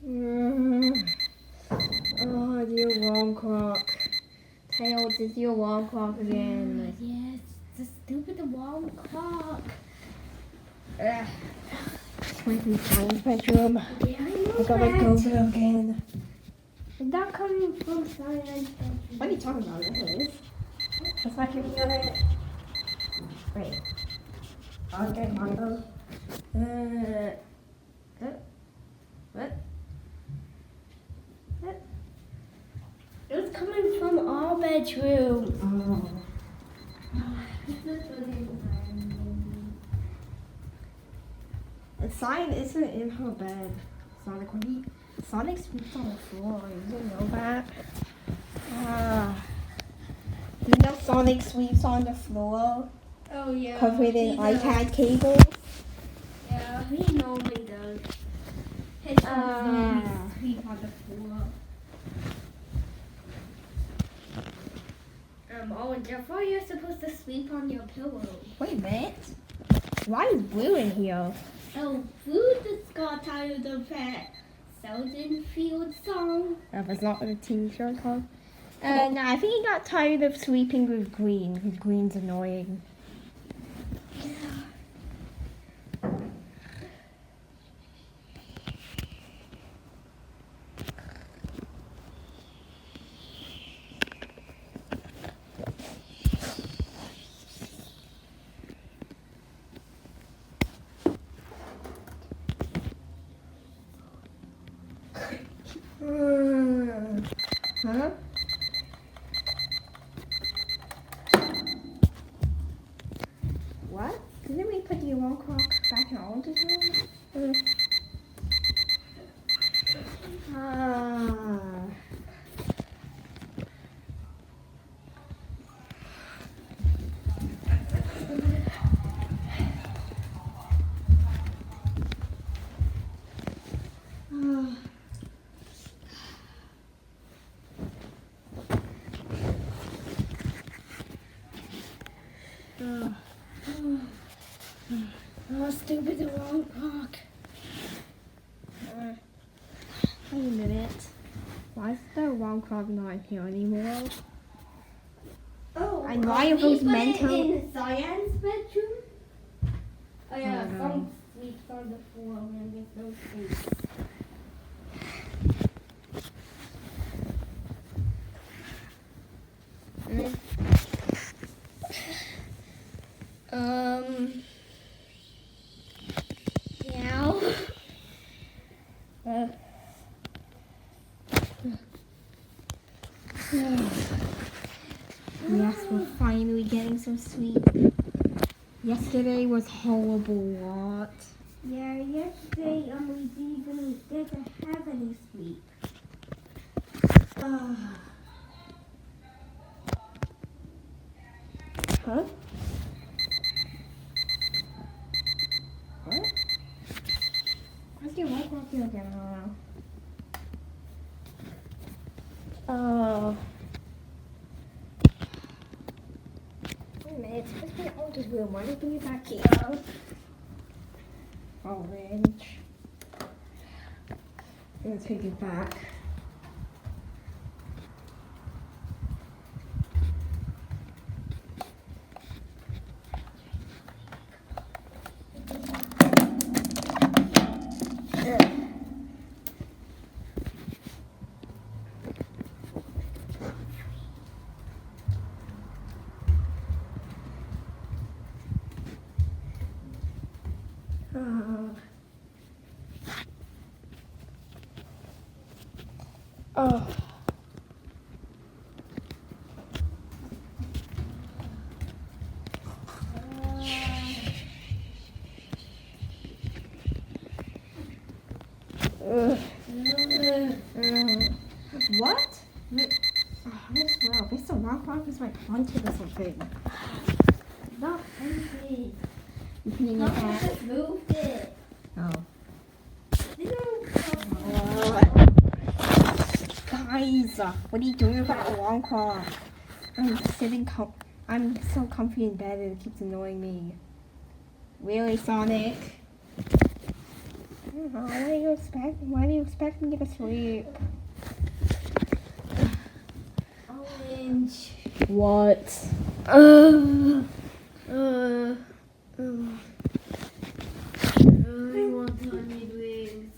Oh, the alarm clock. Tails, it's the alarm clock again. Yes, the stupid alarm clock. Ugh. Went in Simon's bedroom. Yeah, I know I gotta go that. there again. It's not coming from Simon's bedroom. What are you talking about? It is. It's like any other. Wait. Okay, Marco. What? It was coming from our bedroom. Oh. The sign isn't in her bed. Sonic, Sonic sleeps on the floor. You didn't know that? You know Sonic sleeps on the floor, Oh yeah. covered in he does. iPad cables. Yeah, he normally does. His sleep on the floor. Oh, and therefore you're supposed to sleep on your pillow. Wait a minute. Why is Blue in here? Oh, Blue just got tired of that Southern Field song. That's not what a TV show is called. No, I think he got tired of sleeping with Green, because Green's annoying. Huh? What? Didn't we put the alarm clock back in Oliver's room? Oh, stupid alarm clock. Wait a minute. Why is the alarm clock not here anymore? Oh, And why are those mental? in Cyan's bedroom? Oh yeah, Oh, no. some sleeps on the floor when there's no space. Yeah. Yes, we're finally getting some sleep. Yesterday was horrible. What? Yeah, yesterday we didn't have any sleep. Huh? What? Why's your alarm clock here again? I don't know. Wait a minute, it's been all this room. Why did we bring it back here? Orange. I'm gonna take it back. Oh. What? I swear, this alarm clock is like haunted or something. Not empty. You putting it back? Just moved it. Oh. No. Guys, what are you doing with that alarm clock? I'm so comfy in bed and it keeps annoying me. Really, Sonic? What do you expect? Why do you expect me to sleep? Orange. What? I want honey wings.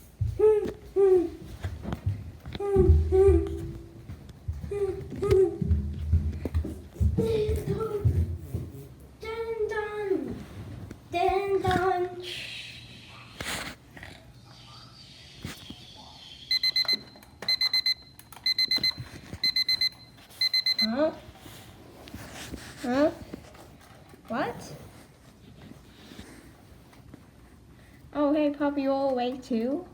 Dun dun. Dun dun. Huh? Huh? What? Oh, hey, puppy, you all awake too?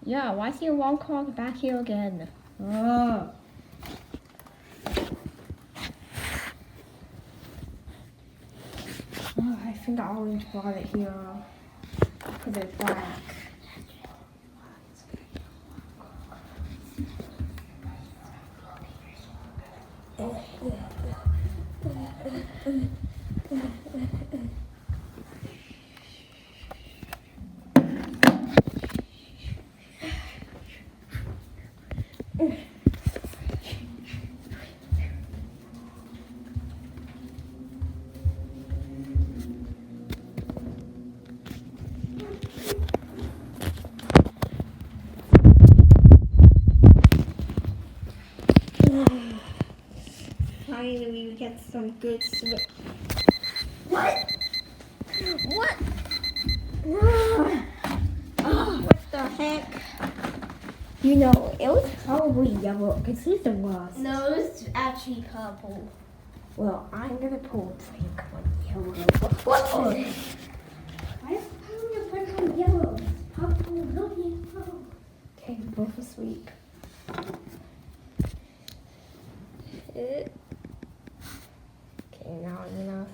Yeah, why is your alarm clock back here again? Oh. Oh, I think I always brought it here. Because it's black. Finally, we get some good sleep. What? What? What the heck? You know, it was probably yellow because he's the worst. No, it's actually purple. Well, I'm gonna pull pink on yellow. What? Why is purple pink on yellow? Purple, look yellow. Okay, we're both asleep. Okay, now I'm gonna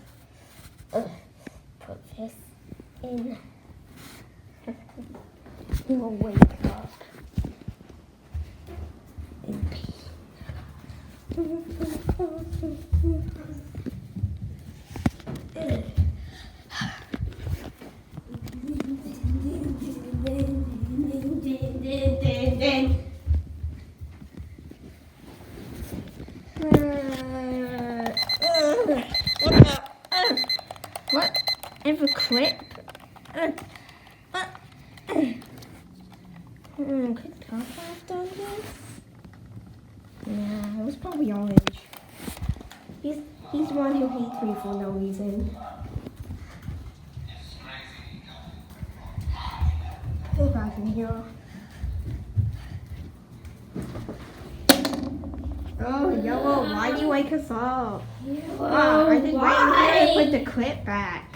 put this in. He will wake up. In peace. What? I have a clip? Could Papa have done this? Yeah, it was probably orange. He's the one who hates me for no reason. Get back in here. Oh, Yellow, why do you wake us up? I did right here to put the clip back.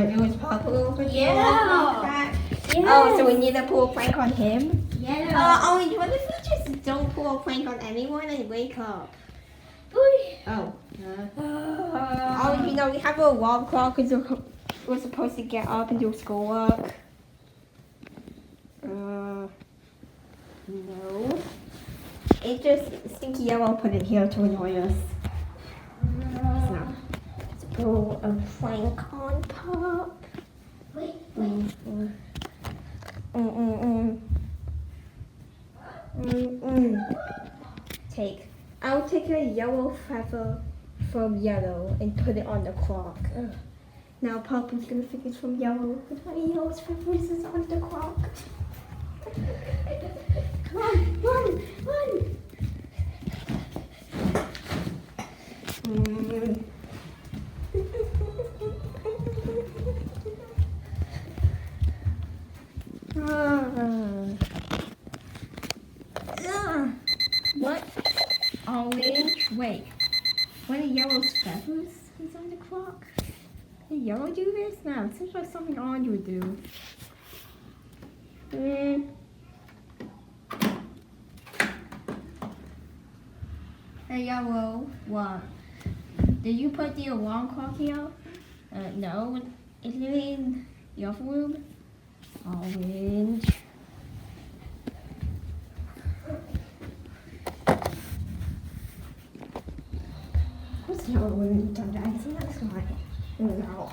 It was purple. Yeah. Oh, so we need to pull a prank on him? Yeah. Orange, what if we just don't pull a prank on anyone and wake up? Oh. Orange, we have a alarm clock because we're supposed to get up and do schoolwork. No. It just Stinky Yellow put it here to annoy us. So, let's pull a prank on Pop. Wait. I'll take a yellow feather from Yellow and put it on the clock. Now Papa's gonna think it's from Yellow, but honey, Yellow's feathers is on the clock. Come on, run! What? Orange? Wait. One of Yellow's feathers is on the clock? Did Yellow do this? No, it seems like something Orange would do. Hey, Yellow. What? Did you put the alarm clock here? No. Is it in your room? Orange. yellow when you done that. So that's why. No.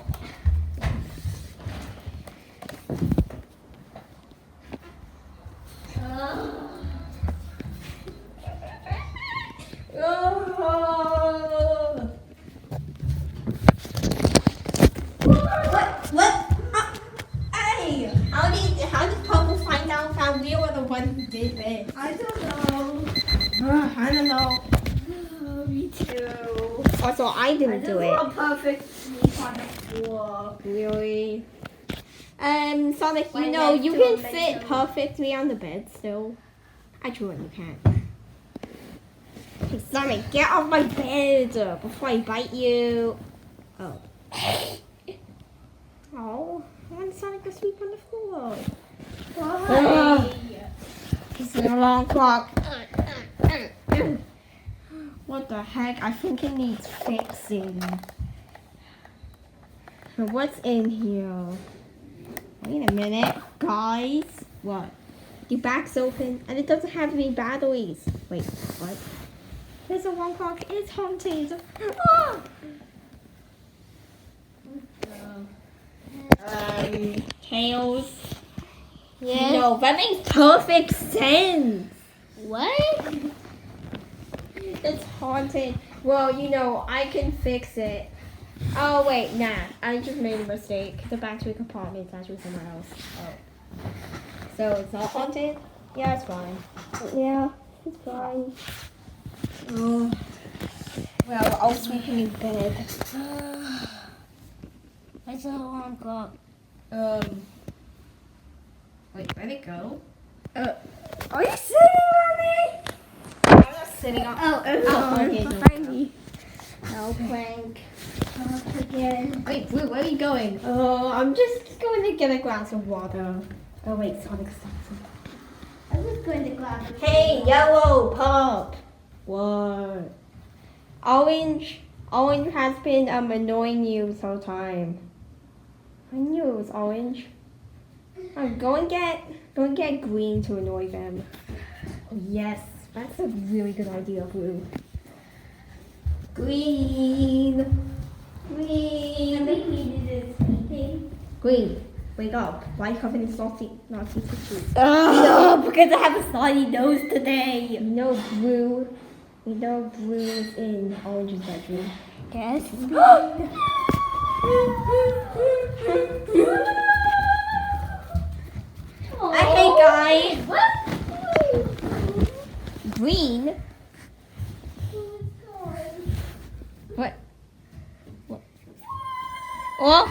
Oh. What? Hey! How did Purple find out that we were the one who did this? I don't know. I don't know. Oh, me too. Also, I didn't do it. A perfect sleep on the floor. Really? Sonic, you Right know, next you to can a fit bedroom. perfectly on the bed still. Actually, you can't. Hey, Sonic, get off my bed before I bite you. Oh. Oh, I want Sonic to sleep on the floor. Why? It's an alarm clock. What the heck? I think it needs fixing. But what's in here? Wait a minute, guys. What? The back's open and it doesn't have any batteries. Wait, what? There's a alarm clock. It's haunted. Ah! Tails. Yes. No, that makes perfect sense. What? It's haunted. Well, you know, I can fix it. Oh, wait, nah. I just made a mistake. The battery compartment is actually somewhere else. Oh. So it's not haunted? Yeah, it's fine. Yeah, it's fine. Oh. Well, I was sleeping in bed. It's an alarm clock. Wait, where'd it go? Are you sitting on me? I'm not sitting on. Oh, okay, behind me. No prank. Again. Wait, where are you going? Oh, I'm just going to get a glass of water. Oh wait, Sonic, stop. I was going to grab it. Hey, yellow pup. What? Orange has been annoying you this whole time. I knew it was orange. Go and get green to annoy them. Oh, yes, that's a really good idea, Blue. Green. I think we did it sleeping. Green, wake up. Why are you covered in naughty tissues? Oh, because I have a snotty nose today. We know Blue is in Orange's bedroom. Yes. Hey guys. What? Green? What? Oh!